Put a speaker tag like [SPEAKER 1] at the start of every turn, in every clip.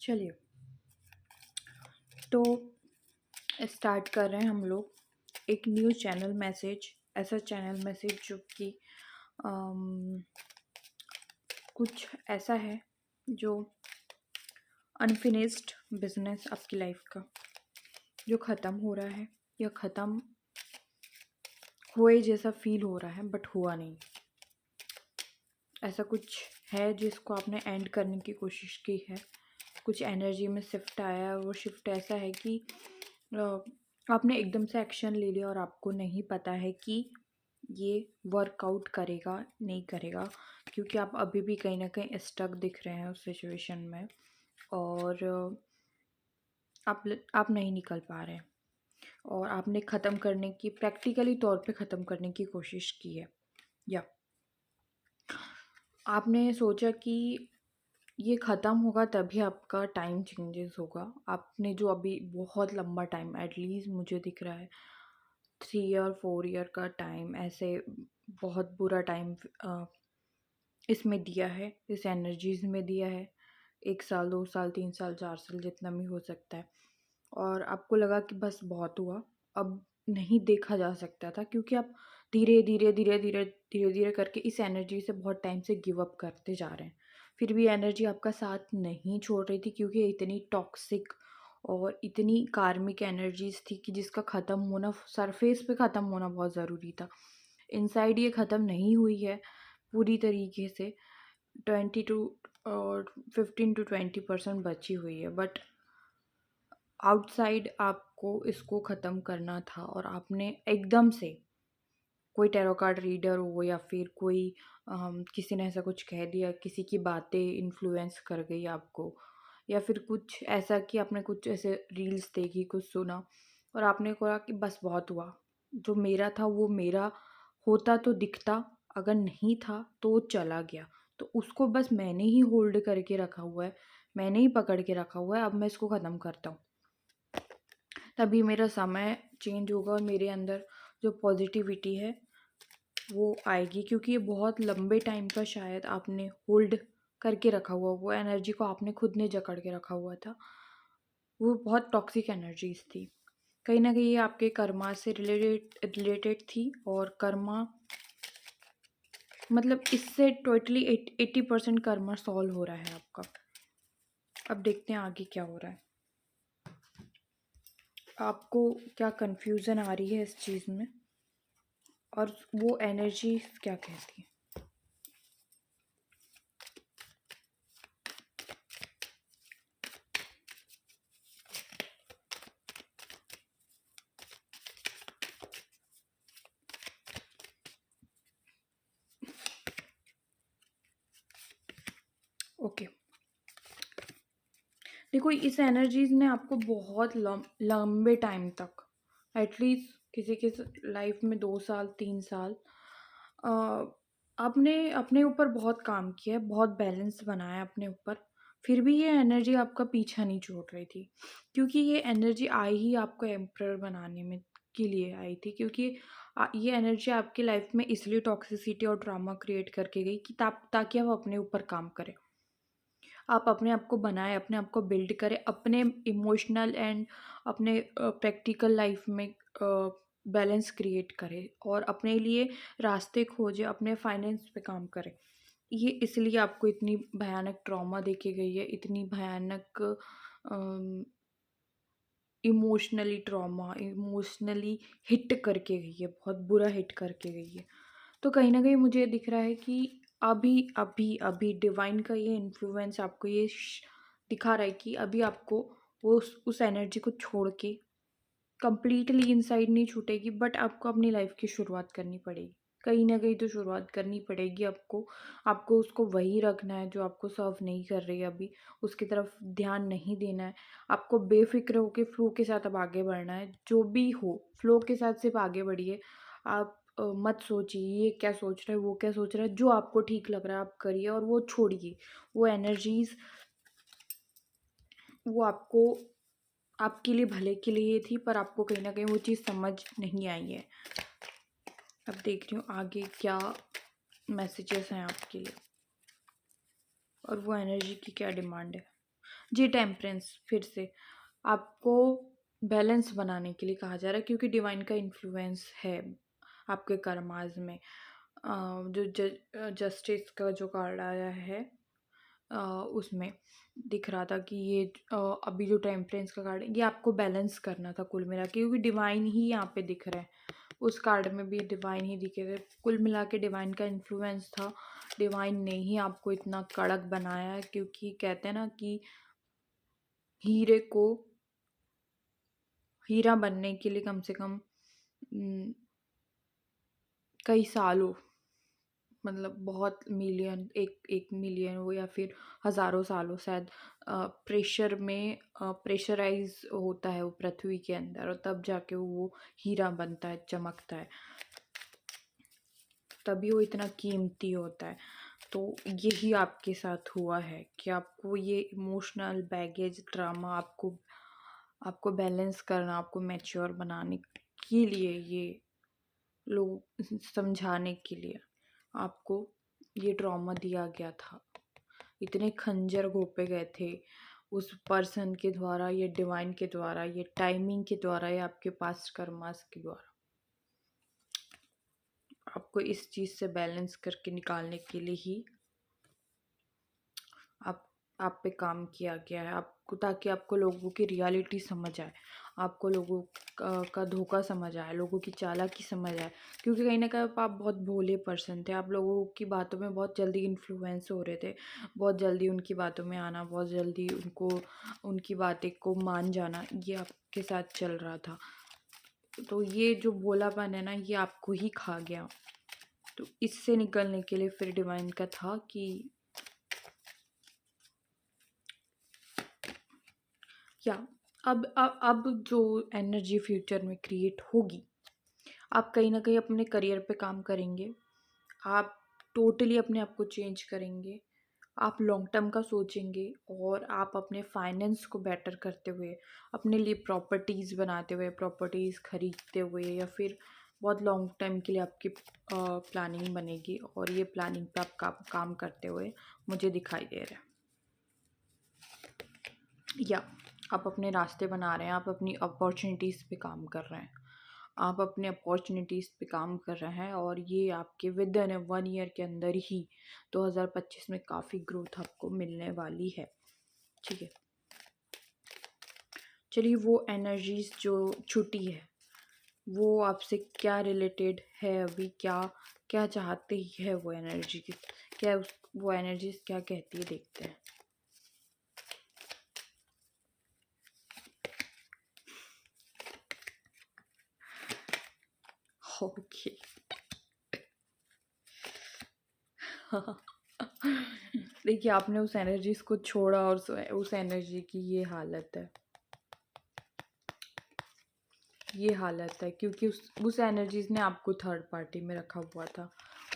[SPEAKER 1] चलिए, तो स्टार्ट कर रहे हैं हम लोग एक न्यू चैनल मैसेज। ऐसा चैनल मैसेज जो कि अम, कुछ ऐसा है जो अनफिनिश्ड बिजनेस आपकी लाइफ का जो ख़त्म हो रहा है या ख़त्म हुए जैसा फील हो रहा है बट हुआ नहीं। ऐसा कुछ है जिसको आपने एंड करने की कोशिश की है, कुछ एनर्जी में शिफ्ट आया है। वो शिफ्ट ऐसा है कि अ, आपने एकदम से एक्शन ले लिया और आपको नहीं पता है कि ये वर्कआउट करेगा नहीं करेगा, क्योंकि आप अभी भी कहीं ना कहीं स्टक दिख रहे हैं उस सिचुएशन में। और आप नहीं निकल पा रहे हैं और आपने ख़त्म करने की, प्रैक्टिकली तौर पे ख़त्म करने की कोशिश की है, या आपने सोचा कि ये ख़त्म होगा तभी आपका टाइम चेंजेस होगा। आपने जो अभी बहुत लंबा टाइम, एटलीस्ट मुझे दिख रहा है 3 और 4 ईयर का टाइम, ऐसे बहुत बुरा टाइम इसमें दिया है, इस एनर्जीज में दिया है। 1 साल, 2 साल, 3 साल, 4 साल, जितना भी हो सकता है। और आपको लगा कि बस बहुत हुआ, अब नहीं देखा जा सकता था, क्योंकि आप धीरे धीरे धीरे धीरे धीरे धीरे करके इस एनर्जी से बहुत टाइम से गिव अप करते जा रहे हैं। फिर भी एनर्जी आपका साथ नहीं छोड़ रही थी, क्योंकि इतनी टॉक्सिक और इतनी कार्मिक एनर्जीज थी कि जिसका ख़त्म होना, सरफेस पे ख़त्म होना बहुत ज़रूरी था। इनसाइड ये ख़त्म नहीं हुई है पूरी तरीके से। 15 to 20% बची हुई है, बट आउटसाइड आपको इसको ख़त्म करना था। और आपने एकदम से, कोई टैरो कार्ड रीडर हो या फिर कोई किसी ने ऐसा कुछ कह दिया, किसी की बातें इन्फ्लुएंस कर गई आपको, या फिर कुछ ऐसा कि आपने कुछ ऐसे रील्स देखी, कुछ सुना और आपने कहा कि बस बहुत हुआ, जो मेरा था वो मेरा होता तो दिखता, अगर नहीं था तो वो चला गया। तो उसको बस मैंने ही होल्ड करके रखा हुआ है, मैंने ही पकड़ के रखा हुआ है, अब मैं इसको ख़त्म करता हूँ। तभी मेरा समय चेंज होगा और मेरे अंदर जो पॉजिटिविटी है वो आएगी, क्योंकि ये बहुत लंबे टाइम का शायद आपने होल्ड करके रखा हुआ, वो एनर्जी को आपने खुद ने जकड़ के रखा हुआ था। वो बहुत टॉक्सिक एनर्जीज थी, कहीं ना कहीं ये आपके कर्मा से रिलेटेड थी। और कर्मा मतलब इससे टोटली 80% कर्मा सॉल्व हो रहा है आपका। अब देखते हैं आगे क्या हो रहा है, आपको क्या कंफ्यूजन आ रही है इस चीज़ में और वो एनर्जी क्या कहती है। ओके, देखो इस एनर्जीज ने आपको बहुत लंबे टाइम तक, एटलीस्ट किसी के लाइफ में 2 साल 3 साल, अ, आपने अपने ऊपर बहुत काम किया है, बहुत बैलेंस बनाया अपने ऊपर। फिर भी ये एनर्जी आपका पीछा नहीं छोड़ रही थी, क्योंकि ये एनर्जी आई ही आपको एम्प्रर बनाने में के लिए आई थी। क्योंकि ये एनर्जी आपकी लाइफ में इसलिए टॉक्सिसिटी और ड्रामा क्रिएट करके गई कि ताकि आप अपने ऊपर काम करें, आप अपने आप को बनाएं, अपने आप को बिल्ड करें, अपने इमोशनल एंड अपने प्रैक्टिकल लाइफ में बैलेंस क्रिएट करें और अपने लिए रास्ते खोजें, अपने फाइनेंस पे काम करें। ये इसलिए आपको इतनी भयानक ट्रॉमा देके गई है, इतनी भयानक इमोशनली ट्रॉमा, इमोशनली हिट करके गई है, बहुत बुरा हिट करके गई है। तो कहीं ना कहीं मुझे दिख रहा है कि अभी अभी अभी डिवाइन का ये इन्फ्लुएंस आपको ये दिखा रहा है कि अभी आपको वो उस एनर्जी को छोड़ के कंप्लीटली इनसाइड नहीं छूटेगी, बट आपको अपनी लाइफ की शुरुआत करनी पड़ेगी। कहीं ना कहीं तो शुरुआत करनी पड़ेगी आपको। आपको उसको वही रखना है जो आपको सर्व नहीं कर रही है अभी, उसकी तरफ ध्यान नहीं देना है। आपको बेफिक्र होकर फ्लो के साथ अब आगे बढ़ना है, जो भी हो फ्लो के साथ सिर्फ आगे बढ़िए। आप मत सोचिए ये क्या सोच रहा है, वो क्या सोच रहा है, जो आपको ठीक लग रहा है आप करिए और वो छोड़िए। वो एनर्जीज वो आपको, आपके लिए भले के लिए थी, पर आपको कहीं ना कहीं वो चीज़ समझ नहीं आई है। अब देख रही हूँ आगे क्या मैसेजेस हैं आपके लिए और वो एनर्जी की क्या डिमांड है। जी, टेम्परेंस फिर से आपको बैलेंस बनाने के लिए कहा जा रहा है, क्योंकि डिवाइन का इन्फ्लुएंस है आपके कर्माज़ में। जो जस्टिस का जो कार्ड आया है, अ, उसमें दिख रहा था कि ये अभी जो टेम्परेंस का कार्ड है, ये आपको बैलेंस करना था कुल मिला के, क्योंकि डिवाइन ही यहाँ पे दिख रहा है। उस कार्ड में भी डिवाइन ही दिखे थे। कुल मिला के डिवाइन का इन्फ्लुएंस था। डिवाइन ने ही आपको इतना कड़क बनाया है, क्योंकि कहते हैं ना कि हीरे को हीरा बनने के लिए कम से कम कई सालों, मतलब बहुत मिलियन, एक एक मिलियन हो या फिर हज़ारों सालों शायद प्रेशर में प्रेशराइज़ होता है वो पृथ्वी के अंदर, और तब जाके वो हीरा बनता है, चमकता है। तभी वो इतना कीमती होता है। तो यही आपके साथ हुआ है कि आपको ये इमोशनल बैगेज ड्रामा आपको आपको बैलेंस करना, आपको मैच्योर बनाने के लिए, ये लोग समझाने के लिए आपको ये ट्रॉमा दिया गया था। इतने खंजर घोंपे गए थे उस पर्सन के द्वारा, ये डिवाइन के द्वारा, ये टाइमिंग के द्वारा, या आपके पास्ट कर्मास के द्वारा। आपको इस चीज़ से बैलेंस करके निकालने के लिए ही आप आप पे काम किया गया है, आपको, ताकि आपको लोगों की रियलिटी समझ आए, आपको लोगों का धोखा समझ आए, लोगों की चालाकी समझ आए। क्योंकि कहीं न कहीं आप बहुत भोले पर्सन थे, आप लोगों की बातों में बहुत जल्दी इन्फ्लुएंस हो रहे थे, बहुत जल्दी उनकी बातों में आना, बहुत जल्दी उनको उनकी बातें को मान जाना, ये आपके साथ चल रहा था। तो ये जो भोलापन है ना, ये आपको ही खा गया। तो इससे निकलने के लिए फिर डिवाइन का था कि या अब जो एनर्जी फ्यूचर में क्रिएट होगी, आप कहीं न कहीं अपने करियर पे काम करेंगे, आप टोटली अपने आप को चेंज करेंगे, आप लॉन्ग टर्म का सोचेंगे, और आप अपने फाइनेंस को बेटर करते हुए, अपने लिए प्रॉपर्टीज़ बनाते हुए, प्रॉपर्टीज़ खरीदते हुए, या फिर बहुत लॉन्ग टाइम के लिए आपकी प्लानिंग बनेगी, और ये प्लानिंग पे आप काम करते हुए मुझे दिखाई दे रहा है। या आप अपने रास्ते बना रहे हैं, आप अपनी अपॉर्चुनिटीज़ पे काम कर रहे हैं, आप अपने अपॉर्चुनिटीज़ पे काम कर रहे हैं, और ये आपके विद इन 1 ईयर के अंदर ही 2025 में काफ़ी ग्रोथ आपको मिलने वाली है। ठीक है, चलिए वो एनर्जीज जो छुट्टी है, वो आपसे क्या रिलेटेड है, अभी क्या क्या चाहती है वो एनर्जी की, वो एनर्जीज क्या कहती है, देखते हैं। ओके। देखिए, आपने उस एनर्जीज को छोड़ा, और उस एनर्जी की ये हालत है, क्योंकि उस एनर्जीज ने आपको थर्ड पार्टी में रखा हुआ था।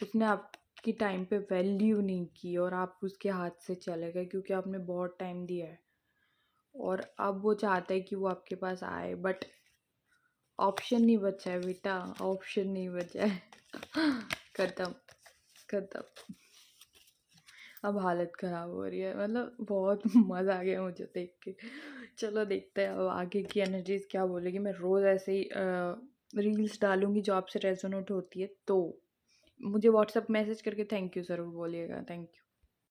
[SPEAKER 1] उसने आपकी टाइम पे वैल्यू नहीं की, और आप उसके हाथ से चले गए, क्योंकि आपने बहुत टाइम दिया है, और अब वो चाहता है कि वो आपके पास आए, बट ऑप्शन नहीं बचा है बेटा, ऑप्शन नहीं बचा है। खत्म, खत्म। अब हालत ख़राब हो रही है, मतलब बहुत मज़ा आ गया मुझे देख के। चलो देखते हैं अब आगे की एनर्जीज़ क्या बोलेगी। मैं रोज़ ऐसे ही रील्स डालूँगी जो आपसे रेज़ोनेट होती है, तो मुझे व्हाट्सएप मैसेज करके थैंक यू ज़रूर बोलिएगा। Thank you.